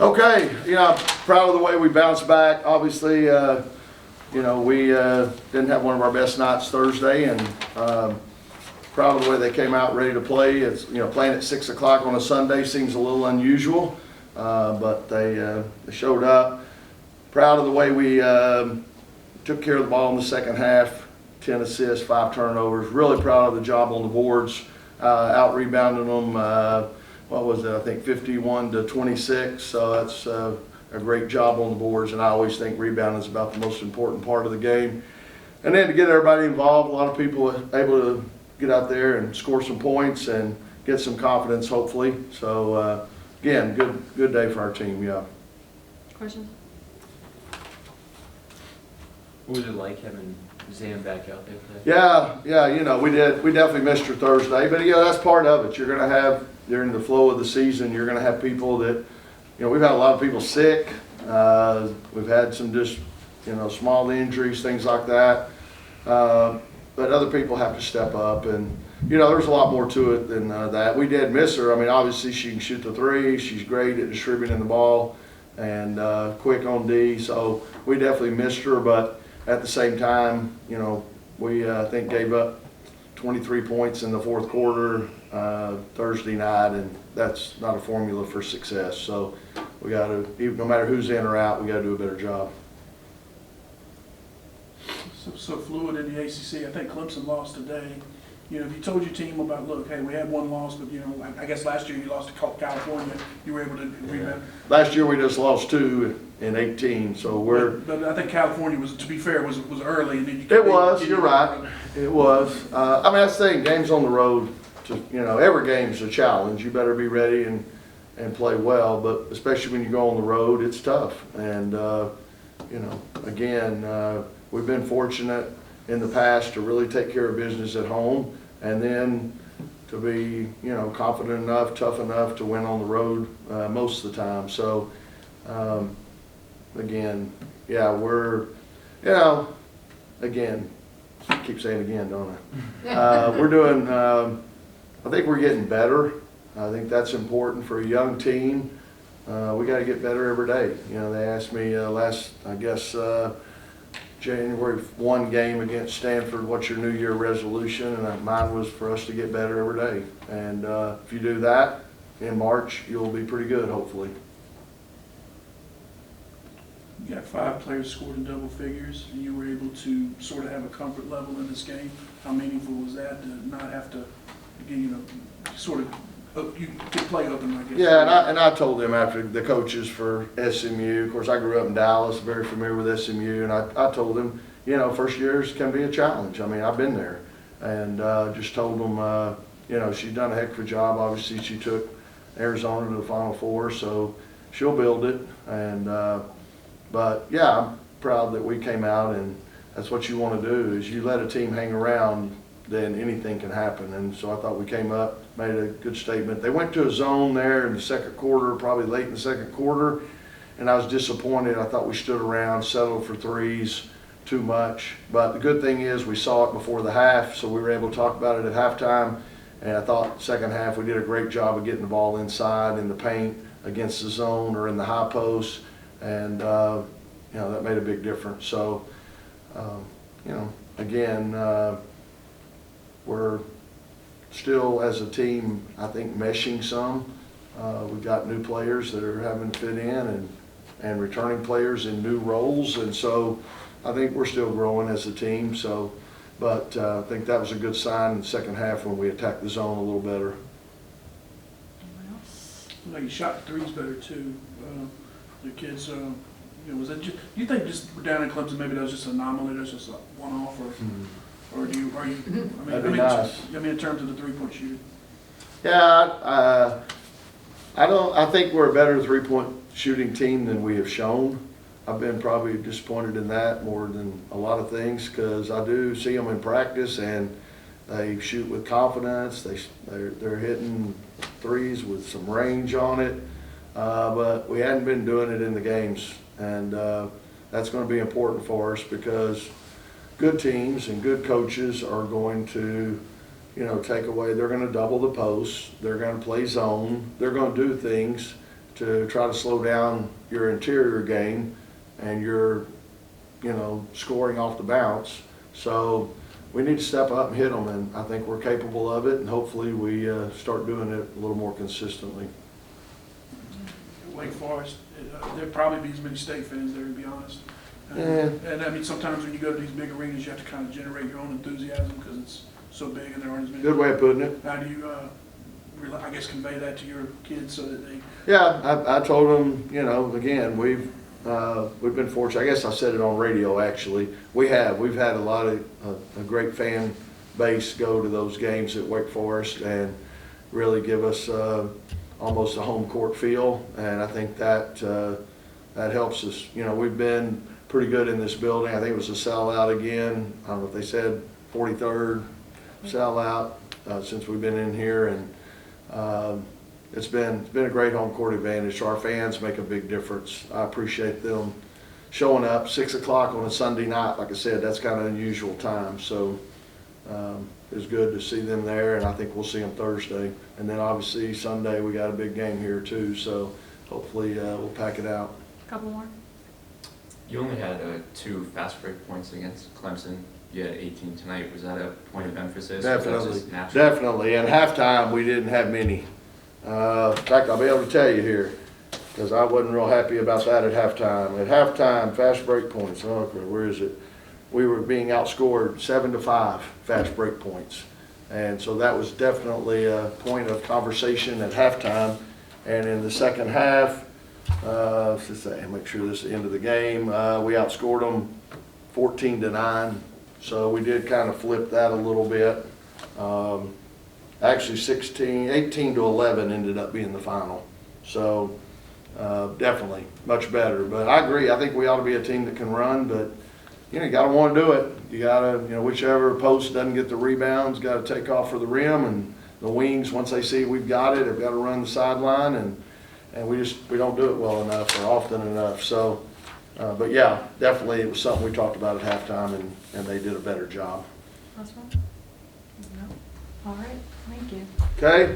Okay, proud of the way we bounced back. Obviously, we didn't have one of our best nights Thursday, and proud of the way they came out ready to play. It's playing at 6 o'clock on a Sunday seems a little unusual, but they showed up. Proud of the way we took care of the ball in the second half. 10 assists, 5 turnovers. Really proud of the job on the boards, out rebounding them. What was it? I think 51-26. So that's a great job on the boards. And I always think rebounding is about the most important part of the game. And then to get everybody involved, a lot of people able to get out there and score some points and get some confidence, hopefully. So again, good day for our team. Yeah. Questions? What was it like having Zam back out there today? Yeah. We definitely missed her Thursday, but that's part of it. You're going to have, during the flow of the season, you're going to have people that, we've had a lot of people sick. We've had some just, small injuries, things like that. But other people have to step up, and there's a lot more to it than that. We did miss her. I mean, obviously she can shoot the three. She's great at distributing the ball and quick on D. So we definitely missed her, but at the same time, we I think gave up 23 points in the fourth quarter Thursday night, and that's not a formula for success. So we got to, no matter who's in or out, we got to do a better job. So fluid in the ACC. I think Clemson lost today. If you told your team about, look, hey, we had one loss, but I guess last year you lost to California, you were able to rebound. Last year we just lost 2 in 18, so we're. But I think California was, to be fair, was early, and then you. It was. You're right. It was. That's the thing. Games on the road. Every game's a challenge. You better be ready and play well. But especially when you go on the road, it's tough. And again, we've been fortunate in the past to really take care of business at home, and then to be, confident enough, tough enough to win on the road most of the time. So, again, we're, again, I keep saying again, don't I? We're doing, I think we're getting better. I think that's important for a young team. We got to get better every day. They asked me last, January 1 game against Stanford, what's your New Year resolution? And mine was for us to get better every day. And if you do that in March, you'll be pretty good, hopefully. You got 5 players scored in double figures, and you were able to sort of have a comfort level in this game. How meaningful was that to not have to, sort of, you could play open, I guess? Yeah, and I told them after the coaches for SMU, of course I grew up in Dallas, very familiar with SMU, and I told them, first years can be a challenge. I mean, I've been there, and just told them, she's done a heck of a job. Obviously she took Arizona to the Final Four, so she'll build it. And but yeah, I'm proud that we came out, and that's what you want to do, is you let a team hang around, then anything can happen. And so I thought we came up, made a good statement. They went to a zone there in the second quarter, probably late in the second quarter, and I was disappointed. I thought we stood around, settled for threes too much. But the good thing is we saw it before the half, so we were able to talk about it at halftime. And I thought second half we did a great job of getting the ball inside in the paint against the zone or in the high post, and that made a big difference. So again, we're still, as a team, I think, meshing some. We've got new players that are having to fit in, and returning players in new roles. And so I think we're still growing as a team. So, but I think that was a good sign in the second half when we attacked the zone a little better. Anyone else? Well, you shot the threes better too. The kids, was that just, do you think just down in Clemson, maybe that was just an anomaly, that's just a one-off, or do you, That'd be nice. In terms of the three-point shooting? Yeah, I think we're a better three-point shooting team than we have shown. I've been probably disappointed in that more than a lot of things, because I do see them in practice and they shoot with confidence. They're hitting threes with some range on it, but we hadn't been doing it in the games, and that's going to be important for us, because good teams and good coaches are going to, take away. They're going to double the post. They're going to play zone. They're going to do things to try to slow down your interior game and your, scoring off the bounce. So we need to step up and hit them, and I think we're capable of it, and hopefully we start doing it a little more consistently. Wake Forest, there'd probably be as many state fans there, to be honest. Yeah. And I mean, sometimes when you go to these big arenas, you have to kind of generate your own enthusiasm because it's so big and there aren't as many. Good way of putting it. How do you, I guess, convey that to your kids so that they, Yeah, I told them, again, we've been fortunate. I guess I said it on radio, actually. We've had a lot of a great fan base go to those games at Wake Forest and really give us almost a home court feel, and I think that helps us. We've been pretty good in this building. I think it was a sellout again. I don't know if they said 43rd sellout since we've been in here, and it's been a great home court advantage. So our fans make a big difference. I appreciate them showing up 6 o'clock on a Sunday night. Like I said, that's kind of an unusual time. So it's good to see them there, and I think we'll see them Thursday. And then obviously Sunday we got a big game here too. So hopefully we'll pack it out. Couple more? You only had 2 fast break points against Clemson. You had 18 tonight. Was that a point of emphasis? Or was that Definitely, just natural? definitely. And halftime we didn't have many. In fact, I'll be able to tell you here, because I wasn't real happy about that at halftime. At halftime, fast break points, okay, where is it? We were being outscored 7-5 fast break points. And so that was definitely a point of conversation at halftime. And in the second half, let's just say, make sure this is the end of the game, we outscored them 14-9. So we did kind of flip that a little bit. Actually 18-11 ended up being the final. So definitely much better. But I agree, I think we ought to be a team that can run, but you gotta want to do it. You gotta, whichever post doesn't get the rebounds, gotta take off for the rim, and the wings, once they see we've got it, have got to run the sideline, and we don't do it well enough or often enough. So, but yeah, definitely it was something we talked about at halftime, and they did a better job. Last one? No? All right, thank you. Okay.